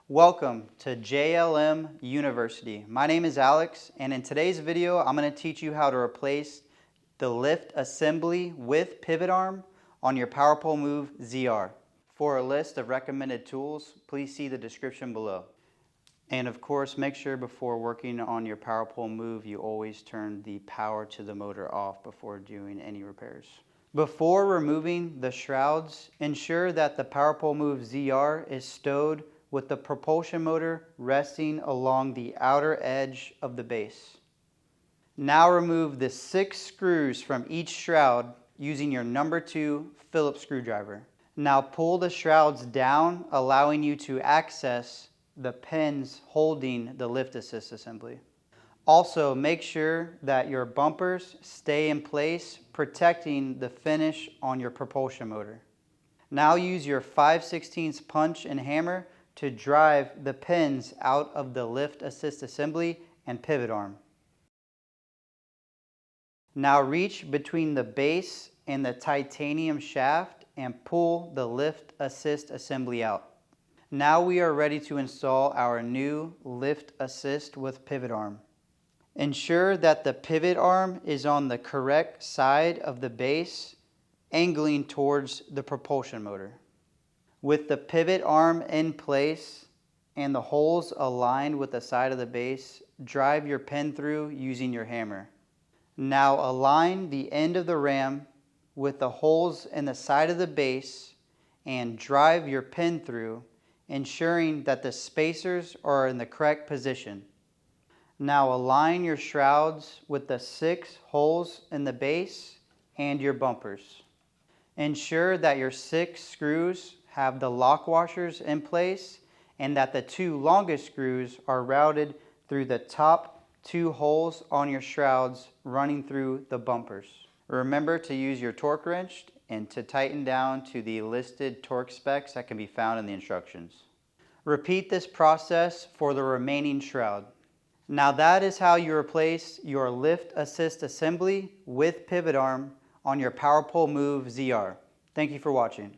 Welcome to JLM University. My name is Alex, and in today's video, I'm going to teach you how to replace the lift assembly with pivot arm on your Power Pole Move ZR. For a list of recommended tools, please see the description below. And of course, make sure before working on your Power Pole Move, you always turn the power to the motor off before doing any repairs. Before removing the shrouds, ensure that the Power Pole Move ZR is stowed with the propulsion motor resting along the outer edge of the base. Now remove the 6 screws from each shroud using your number 2 Phillips screwdriver. Now pull the shrouds down, allowing you to access the pins holding the lift assist assembly. Also, make sure that your bumpers stay in place, protecting the finish on your propulsion motor. Now use your 5/16 punch and hammer to drive the pins out of the lift assist assembly and pivot arm. Now reach between the base and the titanium shaft and pull the lift assist assembly out. Now we are ready to install our new lift assist with pivot arm. Ensure that the pivot arm is on the correct side of the base, angling towards the propulsion motor. With the pivot arm in place and the holes aligned with the side of the base, drive your pin through using your hammer. Now align the end of the ram with the holes in the side of the base and drive your pin through, ensuring that the spacers are in the correct position. Now align your shrouds with the 6 holes in the base and your bumpers. Ensure that your 6 screws have the lock washers in place and that the 2 longest screws are routed through the top 2 holes on your shrouds running through the bumpers. Remember to use your torque wrench and to tighten down to the listed torque specs that can be found in the instructions. Repeat this process for the remaining shroud. Now that is how you replace your lift assist assembly with pivot arm on your Power Pole Move ZR. Thank you for watching.